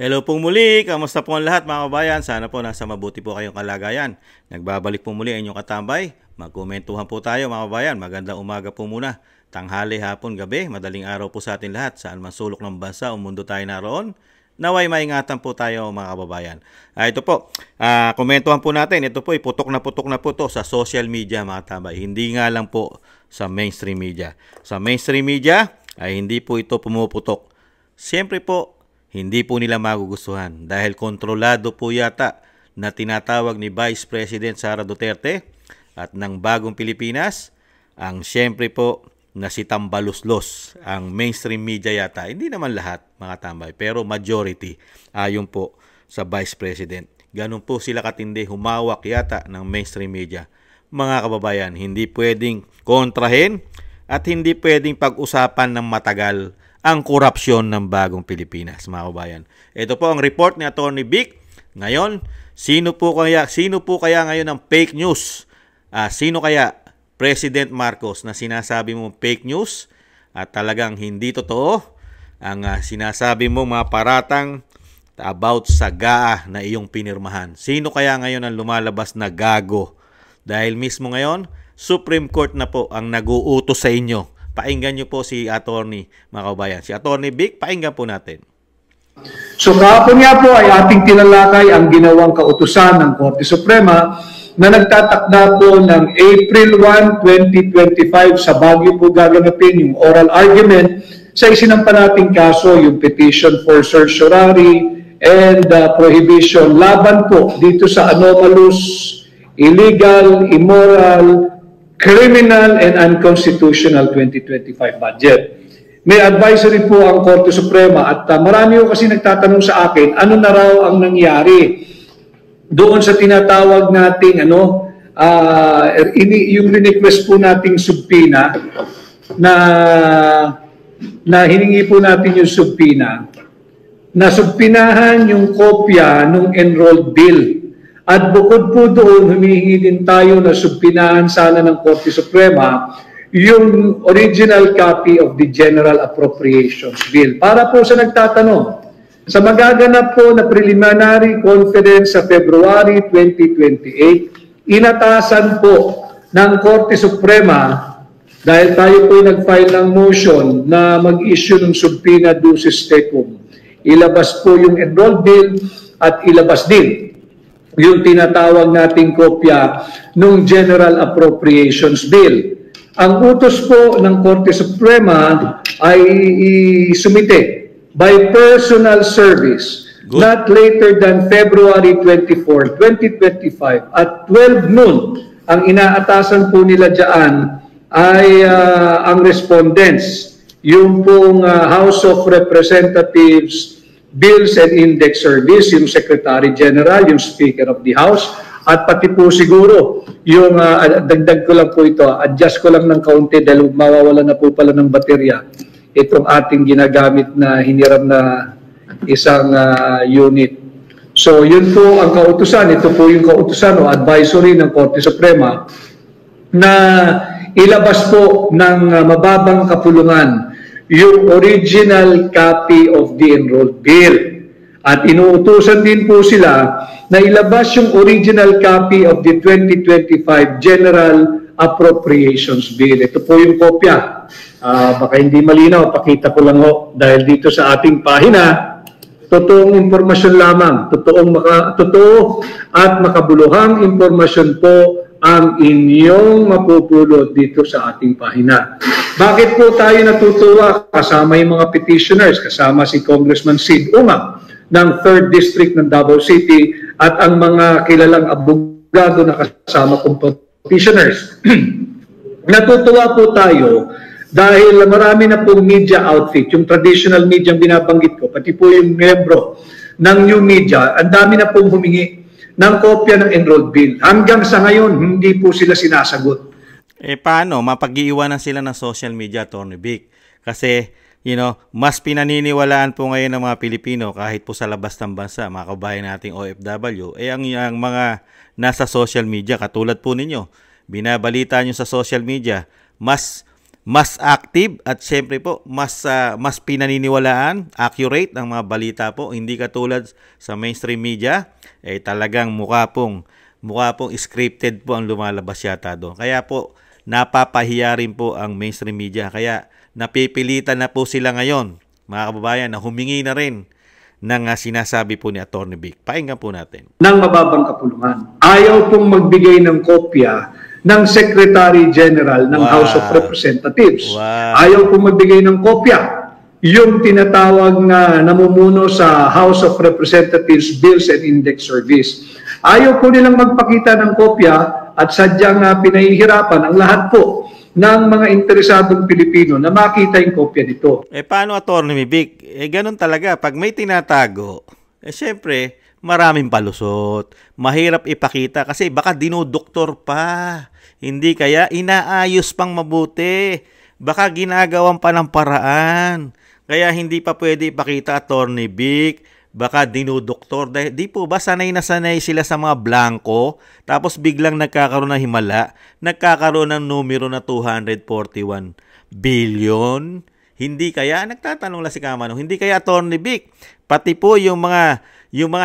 Hello pong muli, kamusta po ang lahat mga kabayan? Sana po nasa mabuti po kayong kalagayan. Nagbabalik po muli ang inyong katambay. Magkomentuhan po tayo mga kabayan. Magandang umaga po muna. Tanghali, hapon, gabi, madaling araw po sa atin lahat. Saan man sulok ng bansa o mundo tayo naroon. Naway maingatan po tayo mga kababayan. Ito po, komentuhan po natin. Ito po, putok na po to sa social media mga tambay. Hindi nga lang po sa mainstream media. Sa mainstream media ay hindi po ito pumuputok. Siyempre po, hindi po nila magugustuhan dahil kontrolado po yata na tinatawag ni Vice President Sara Duterte at ng bagong Pilipinas ang siyempre po na si Tambaluslos, ang mainstream media yata. Hindi naman lahat mga tambay pero majority ayon po sa Vice President. Ganun po sila katindi humawak yata ng mainstream media. Mga kababayan, hindi pwedeng kontrahin at hindi pwedeng pag-usapan ng matagal ang korupsyon ng bagong Pilipinas, mga kabayan. Ito po ang report ni Atty. Vic. Ngayon, sino po kaya ngayon ang fake news? Sino kaya President Marcos na sinasabi mo fake news at talagang hindi totoo ang sinasabi mo mga paratang about sa GAA na iyong pinirmahan? Sino kaya ngayon ang lumalabas na gago? Dahil mismo ngayon, Supreme Court na po ang nag-uutos sa inyo. Painggan nyo po si Atty. mga kabayan. Si Atty. Vic, painggan po natin. So kahapon nga po ay ating tinalakay ang ginawang kautusan ng Korte Suprema na nagtatakda po ng April 1, 2025 sa Baguio po gaganapin yung oral argument sa isinampa nating kaso, yung petition for certiorari and prohibition laban po dito sa anomalous, illegal, immoral, criminal and unconstitutional 2025 budget. May advisory po ang Korte Suprema at marami po kasi nagtatanong sa akin, ano na raw ang nangyari doon sa tinatawag nating yung request po nating subpoena na hiningi po natin yung subpoena na subpinahan yung kopya ng enrolled bill. At bukod po doon, humihingi din tayo na subpinahan sana ng Korte Suprema yung original copy of the General Appropriations Bill. Para po sa nagtatanong, sa magaganap po na preliminary conference sa February 2028, inatasan po ng Korte Suprema, dahil tayo po nag-file ng motion na mag-issue ng subpoena ducis tecum, ilabas po yung enrolled bill at ilabas din yung tinatawag nating kopya ng General Appropriations Bill. Ang utos po ng Korte Suprema ay isumite by personal service not later than February 24, 2025 at 12 noon. Ang inaatasan po nila dyan ay ang respondents, yung pong House of Representatives Bills and Index Service, yung Secretary General, yung Speaker of the House, at pati po siguro, yung dagdag ko lang po ito, adjust ko lang ng kaunti dahil mawawala na po pala ng baterya itong ating ginagamit na hiniram na isang unit. So yun po ang kautusan, ito po yung kautusan o advisory ng Korte Suprema na ilabas po ng mababang kapulungan yung original copy of the enrolled bill. At inuutusan din po sila na ilabas yung original copy of the 2025 General Appropriations Bill. Ito po yung kopya. Baka hindi malinaw, pakita ko lang ho. Dahil dito sa ating pahina, totoong impormasyon lamang, totoo at makabuluhang impormasyon po ang inyong mapupulot dito sa ating pahina. Bakit po tayo natutuwa? Kasama yung mga petitioners, kasama si Congressman Sid Umang ng 3rd District ng Davao City at ang mga kilalang abogado na kasama kong petitioners. Natutuwa po tayo dahil marami na pong media outfit, yung traditional media ang binabanggit ko, pati po yung membro ng new media, ang dami na pong humingi ng kopya ng enrolled bill. Hanggang sa ngayon, hindi po sila sinasagot. Paano? Mapag-iiwanan sila ng social media, Atty. Vic. Kasi, mas pinaniniwalaan po ngayon ng mga Pilipino kahit po sa labas ng bansa, mga kabayan nating OFW, ang mga nasa social media, katulad po ninyo, binabalita nyo sa social media, mas mas active at syempre po mas pinaniniwalaan, accurate ang mga balita po, hindi katulad sa mainstream media talagang mukha pong scripted po ang lumalabas yata doon. Kaya po napapahiya rin po ang mainstream media, kaya napipilitan na po sila ngayon mga kababayan na humingi na rin ng sinasabi po ni Atty. Vic. Pakinggan po natin. Ng mababang kapulungan. Ayaw pong magbigay ng kopya ng Secretary General ng House of Representatives. Ayaw pong magbigay ng kopya yung tinatawag na namumuno sa House of Representatives Bills and Index Service. Ayaw po nilang magpakita ng kopya at sadyang pinahihirapan ang lahat po ng mga interesadong Pilipino na makita yung kopya nito. Paano, Atty. Vic? Ganun talaga. Pag may tinatago, syempre, maraming palusot. Mahirap ipakita kasi baka dinodoktor pa. Hindi kaya inaayos pang mabuti. Baka ginagawan pa ng paraan. Kaya hindi pa pwede ipakita, Atty. Vic. Baka dinodoktor. Di po ba sanay na sanay sila sa mga blanco? Tapos biglang nagkakaroon ng himala. Nagkakaroon ng numero na 241 billion. Hindi kaya? Nagtatanong lang si Kamano. Hindi kaya, Atty. Vic? Pati po yung mga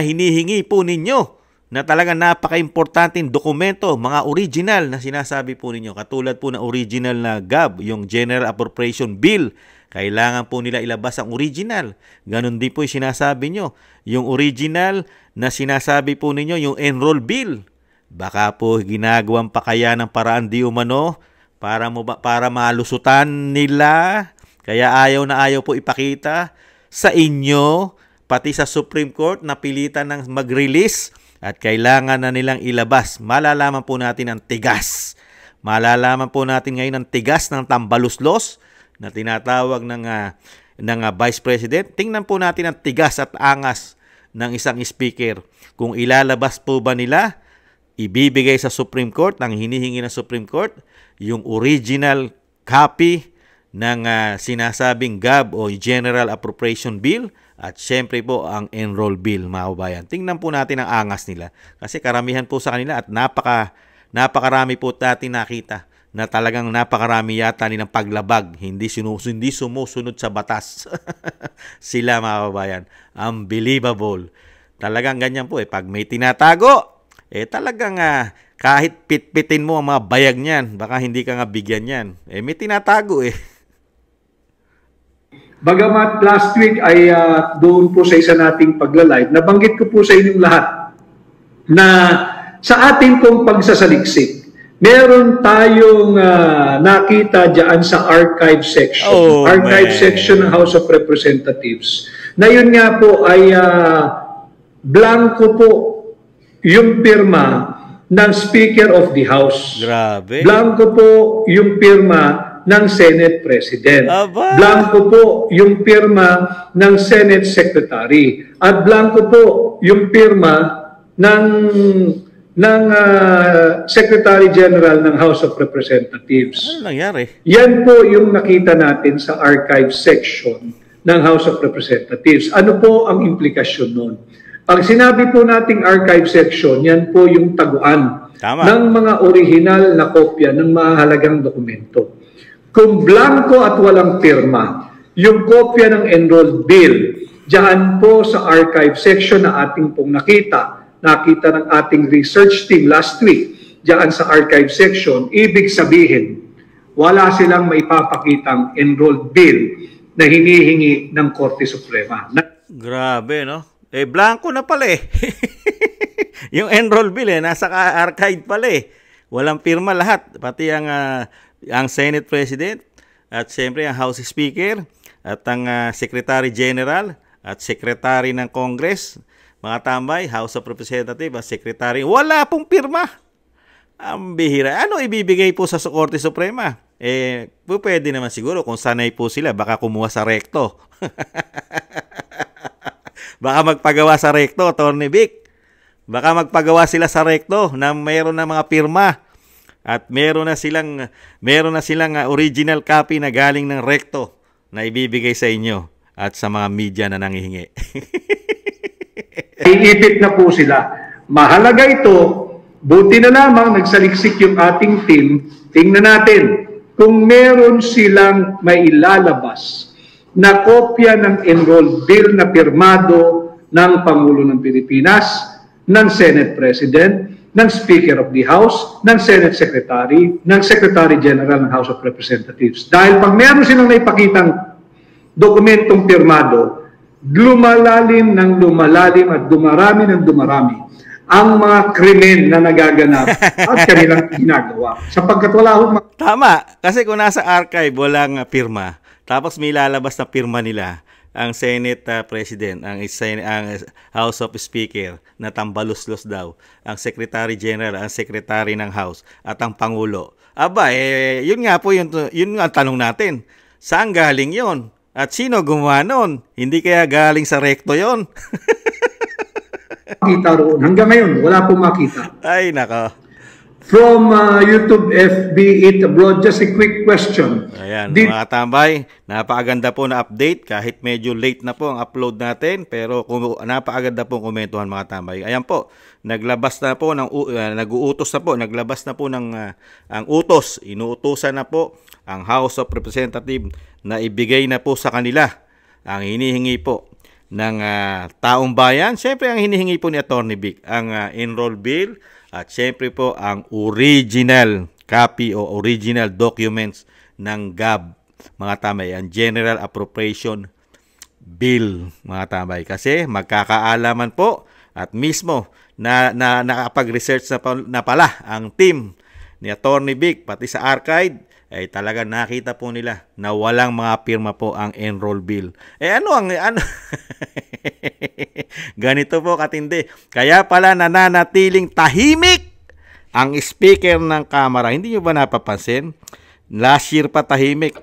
hinihingi po ninyo na talagang napaka-importanting dokumento, mga original na sinasabi po ninyo. Katulad po ng original na GAB, yung General Appropriation Bill. Kailangan po nila ilabas ang original. Ganon din po yung sinasabi nyo. Yung original na sinasabi po ninyo, yung enroll bill. Baka po ginagawan pa kaya ng paraan di umano para malusutan nila. Kaya ayaw po ipakita sa inyo, pati sa Supreme Court, napilitan ng mag-release at kailangan na nilang ilabas. Malalaman po natin ang tigas. Malalaman po natin ngayon ang tigas ng tambaluslos na tinatawag ng Vice President. Tingnan po natin ang tigas at angas ng isang speaker. Kung ilalabas po ba nila, ibibigay sa Supreme Court, ang hinihingi ng Supreme Court, yung original copy ng sinasabing GAB o General Appropriation Bill at syempre po ang Enroll Bill, mga kabayan. Tingnan po natin ang angas nila kasi karamihan po sa kanila at napakarami po natin nakita na talagang napakarami yata nilang paglabag, hindi sumusunod sa batas. Sila, mga kababayan, unbelievable. Talagang ganyan po pag may tinatago, talagang kahit pitpitin mo ang mga bayag niyan, baka hindi ka nga bigyan yan. May tinatago Bagamat last week ay doon po sa isa nating pagla-live, nabanggit ko po sa inyong lahat na sa ating pong pagsasaliksik, meron tayong nakita dyan sa archive section. Section ng House of Representatives. Na yun nga po ay blanco po yung pirma ng Speaker of the House. Grabe. Blanco po yung pirma ng Senate President. Aba. Blanco po yung pirma ng Senate Secretary. At blanco po yung pirma ng Secretary General ng House of Representatives. Ano nangyari? Yan po yung nakita natin sa archive section ng House of Representatives. Ano po ang implikasyon nun? Pag sinabi po nating archive section, yan po yung taguan ng mga original na kopya ng mahalagang dokumento. Kung blanco at walang pirma, yung kopya ng enrolled bill, diyan po sa archive section na ating pong nakita ng ating research team last week, diyan sa archive section, ibig sabihin, wala silang maipapakitang enrolled bill na hinihingi ng Korte Suprema. Grabe, no? Blanco na pala yung enroll bill nasa archive pala Walang pirma lahat, pati ang Senate President at siyempre ang House Speaker at ang Secretary General at Secretary ng Congress, mga tambay, House of Representatives, Secretary, wala pong pirma. Ang bihira. Ano ibibigay po sa Korte Suprema? Pwede naman siguro kung sanay po sila, baka kumuha sa rekto. Baka magpagawa sa rekto, Atty. Vic. Baka magpagawa sila sa rekto na mayroon na mga pirma at meron na silang original copy na galing ng rekto na ibibigay sa inyo at sa mga media na nangihingi. Iipit na po sila. Mahalaga ito, buti na lamang nagsaliksik yung ating team. Tingnan natin kung meron silang may ilalabas na kopya ng enrolled bill na pirmado ng Pangulo ng Pilipinas, ng Senate President, ng Speaker of the House, ng Senate Secretary, ng Secretary General ng House of Representatives. Dahil pag meron silang naipakitang dokumentong pirmado, lumalalim ng lumalalim at dumarami ng dumarami ang mga krimen na nagaganap at kanilang ginagawa. Sapagkat wala akong Tama, kasi kung nasa archive walang pirma, tapos may lalabas na pirma nila, ang Senate President, ang House of Speaker na tambaluslos daw, ang Secretary General, ang Secretary ng House, at ang Pangulo. Aba, yun nga po, yun nga ang tanong natin. Saan galing yon? At sino gumawa nun? Hindi kaya galing sa rekto yon? makita roon. Hanggang ngayon, wala pong makita. Ay, nako. From YouTube, FB, Eat Abroad, just a quick question. Ayan, mga tambay, napakaganda po na update kahit medyo late na po ang upload natin, pero napakaganda po komentuhan mga tambay. Ayan po, naglabas na po ng nag-uutos na po, naglabas na po ng ang utos, inuutosan na po ang House of Representatives na ibigay na po sa kanila ang hinihingi po ng taong bayan. Siyempre ang hinihingi po ni Atty. Vic, ang enroll bill. At syempre po ang original copy o original documents ng GAB, mga tambay, ang General Appropriation Bill, mga tambay. Kasi magkakaalaman po at mismo na nakapag-research na pala ang team ni Atty. Vic, pati sa archive, ay talaga nakita po nila na walang mga pirma po ang enroll bill. Ano? Ganito po katindi. Kaya pala nananatiling tahimik ang speaker ng Kamara. Hindi nyo ba napapansin? Last year pa tahimik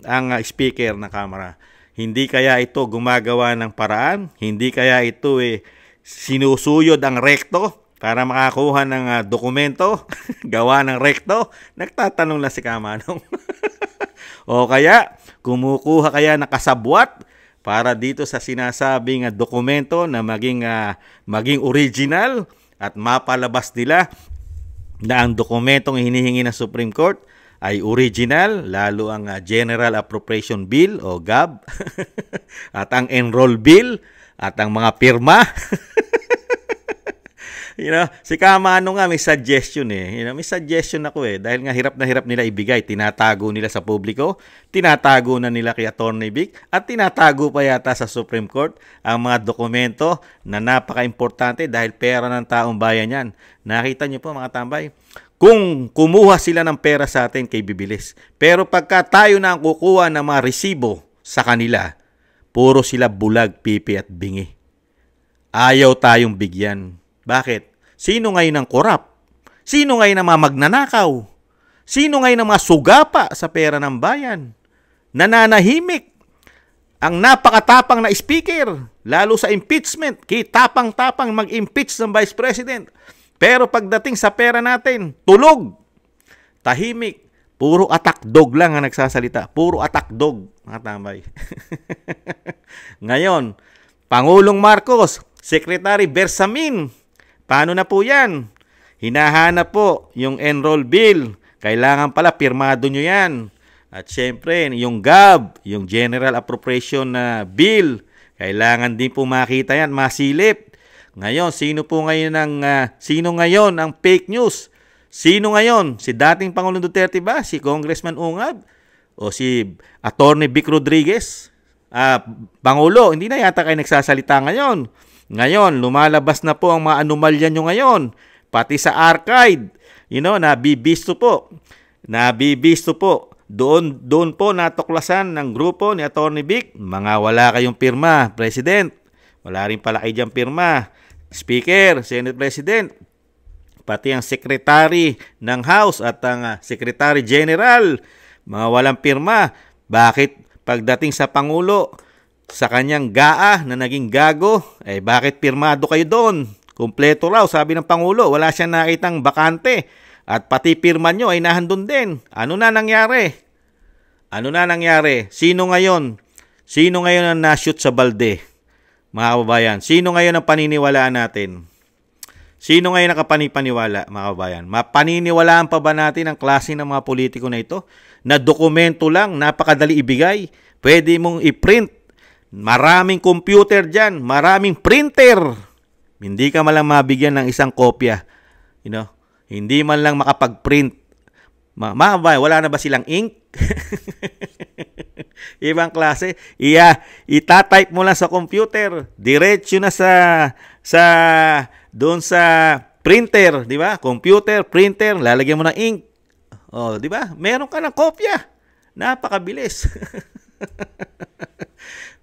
ang speaker ng Kamara. Hindi kaya ito gumagawa ng paraan? Hindi kaya ito sinusuyod ang rekto para makakuha ng dokumento, gawa ng rekto? Nagtatanong lang si Kamanong. O kaya, kumukuha kaya ng kasabwat para dito sa sinasabing dokumento na maging original at mapalabas nila na ang dokumentong hinihingi ng Supreme Court ay original, lalo ang General Appropriation Bill o GAB at ang Enroll Bill at ang mga pirma. Si Kamano nga may suggestion may suggestion ako dahil nga hirap na hirap nila ibigay, tinatago nila sa publiko, tinatago na nila kay Atty. Vic at tinatago pa yata sa Supreme Court ang mga dokumento na napaka-importante dahil pera ng taong bayan yan. Nakita niyo po mga tambay, kung kumuha sila ng pera sa atin kay bibilis. Pero pagka tayo na ang kukuha ng mga resibo sa kanila, puro sila bulag, pipi at bingi. Ayaw tayong bigyan. Bakit? Sino ngayon ang korap? Sino ngayon ang mga magnanakaw? Sino ngayon ang mga sugapa sa pera ng bayan? Nananahimik ang napakatapang na speaker, lalo sa impeachment, kitapang-tapang mag-impeach ng Vice President. Pero pagdating sa pera natin, tulog, tahimik, puro attack dog lang ang nagsasalita. Puro attack dog, mga tambay. Ngayon, Pangulong Marcos, Secretary Bersamin, paano na po yan? Hinahanap po yung enroll bill. Kailangan pala pirmado nyo yan. At syempre, yung GAB, yung General Appropriation Bill, kailangan din po makita yan, masilip. Ngayon, sino ngayon ang fake news? Sino ngayon? Si dating Pangulong Duterte ba? Si Congressman Ungab? O si Atty. Vic Rodriguez? Pangulo, hindi na yata kayo nagsasalita ngayon. Ngayon, lumalabas na po ang mga anomalya nyo ngayon. Pati sa archive, nabibisto po. Doon po natuklasan ng grupo ni Atty. Vic, mga wala kayong pirma, President. Wala rin pala kayo dyan pirma. Speaker, Senate President, pati ang Secretary ng House at ang Secretary General, mga walang pirma. Bakit pagdating sa Pangulo, sa kanyang GAA na naging gago, bakit pirmado kayo doon? Kumpleto raw, sabi ng Pangulo, wala siyang nakitang bakante. At pati pirma nyo ay nahandun din. Ano na nangyari? Sino ngayon ang na-shoot sa balde? Mga kababayan, sino ngayon ang paniniwalaan natin? Sino ngayon nakapanipaniwala, mga kabayan? Mapaniniwalaan pa ba natin ang klase ng mga politiko na ito? Na dokumento lang, napakadali ibigay. Pwede mong i-print. Maraming computer dyan, maraming printer. Hindi ka man lang mabigyan ng isang kopya. Hindi man lang makapag-print. Mga kabayan, wala na ba silang ink? Ibang klase. Itatype mo lang sa computer. Diretso na doon sa printer, di ba? Computer, printer, lalagyan mo ng ink. Di ba? Meron ka ng kopya. Napakabilis.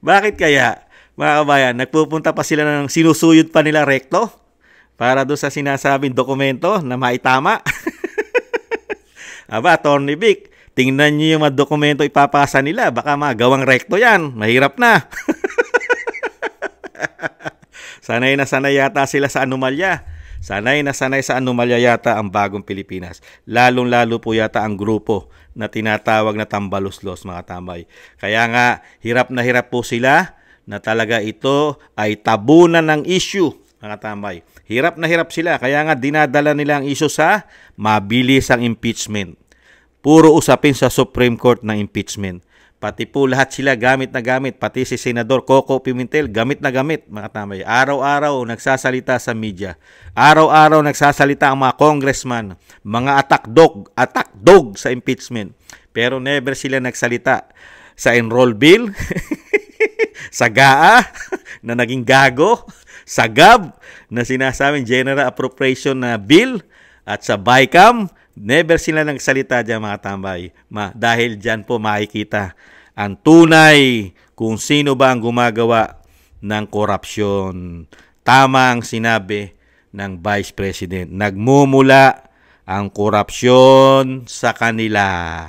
Bakit kaya, mga kabayan, nagpupunta pa sila ng sinusuyod pa nila rekto para doon sa sinasabing dokumento na maitama? Aba, Atty. Vic, tingnan niyo yung mga dokumento ipapasa nila. Baka magawang rekto yan. Mahirap na. Sanay na sanay yata sila sa anomalya. Sanay na sanay sa anomalya yata ang bagong Pilipinas. Lalong-lalo po yata ang grupo na tinatawag na tambaluslos, mga tambay. Kaya nga, hirap na hirap po sila na talaga ito ay tabunan ng issue, mga tambay. Hirap na hirap sila. Kaya nga, dinadala nila ang issue sa mabilis ang impeachment. Puro usapin sa Supreme Court ng impeachment. Pati po lahat sila gamit na gamit. Pati si Senador Coco Pimentel, gamit na gamit, mga tambay. Araw-araw nagsasalita sa media. Araw-araw nagsasalita ang mga congressman, mga attack dog sa impeachment. Pero never sila nagsalita sa enroll bill, sa GAA na naging gago, sa GAB na sinasabing General Appropriation na bill, at sa BICAM. Never sila nagsalita dyan, mga tambay. Dahil dyan po makikita ang tunay kung sino ba ang gumagawa ng korupsyon. Tama ang sinabi ng Vice President. Nagmumula ang korupsyon sa kanila.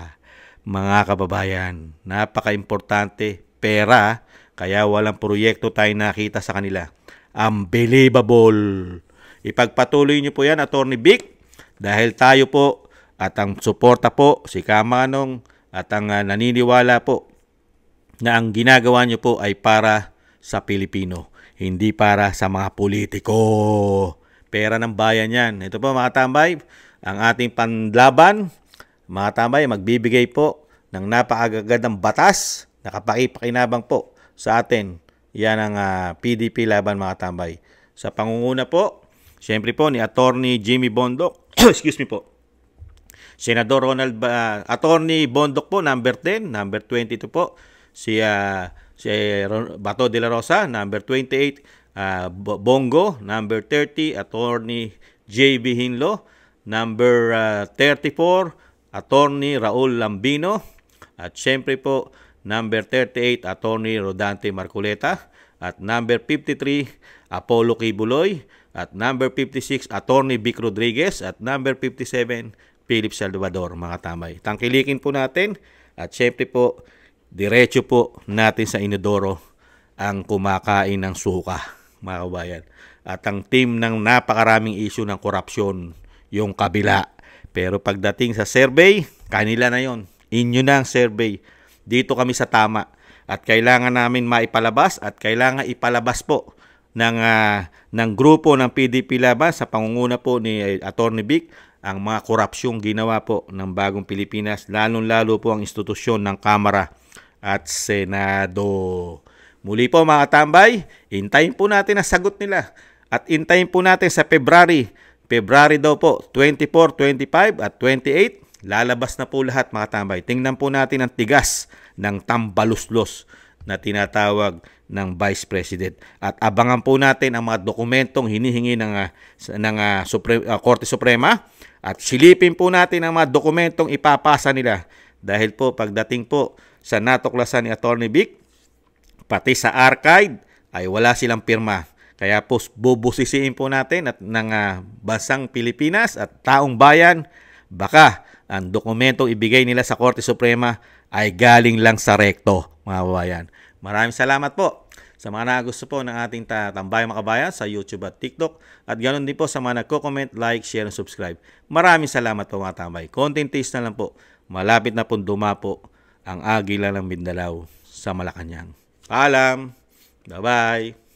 Mga kababayan, napaka-importante. Pera, kaya walang proyekto tayo nakita sa kanila. Unbelievable. Ipagpatuloy niyo po yan, Atty. Vic. Dahil tayo po at ang suporta po, si Kamanong at ang naniniwala po na ang ginagawa nyo po ay para sa Pilipino, hindi para sa mga politiko. Pera ng bayan yan. Ito po, mga tambay, ang ating panlaban. Mga tambay, magbibigay po ng napakagagandang batas na kapakipakinabang po sa atin. Yan ang PDP laban, mga tambay. Sa pangunguna po, siyempre po ni Atty. Jimmy Bondoc, excuse me po. Senador Atty. Bondoc po, number 10, number 22 po. Si Bato de la Rosa, number 28. Bongo, number 30. Atty. J.B. Hinlo, number 34. Atty. Raul Lambino. At siyempre po, number 38, Atty. Rodante Marcoleta. At number 53, Apollo Kibuloy. At number 56, Atty. Vic Rodriguez. At number 57, Philip Salvador, mga tambay. Tangkilikin po natin. At syempre po, diretso po natin sa inodoro ang kumakain ng suka, mga kabayan. At ang team ng napakaraming issue ng korupsyon, yung kabila. Pero pagdating sa survey, kanila na yon. Inyo na ang survey. Dito kami sa tama. At kailangan namin maipalabas at kailangan ipalabas po ng grupo ng PDP laban sa pangunguna po ni Atty. Vic ang mga korupsyong ginawa po ng bagong Pilipinas, lalong-lalo po ang institusyon ng Kamara at Senado. Muli po, mga tambay, hintayin po natin ang sagot nila at hintayin po natin sa February daw po 24, 25 at 28 lalabas na po lahat, mga tambay. Tingnan po natin ang tigas ng tambaluslos na tinatawag ng Vice President. At abangan po natin ang mga dokumentong hinihingi ng Korte Suprema at silipin po natin ang mga dokumentong ipapasa nila. Dahil po pagdating po sa natuklasan ni Atty. Vic, pati sa archive ay wala silang pirma. Kaya po bubusisiin po natin at ng bansang Pilipinas at taong bayan, baka ang dokumentong ibigay nila sa Korte Suprema ay galing lang sa rekto, mga kabayan. Maraming salamat po sa mga gusto po ng ating Tambayang Mga Kabayan sa YouTube at TikTok. At ganoon din po sa mga nagko-comment, like, share, and subscribe. Maraming salamat po, mga tambay. Konting taste na lang po. Malapit na po dumapo ang Agila ng Mindanao sa Malacanang. Paalam! Bye-bye!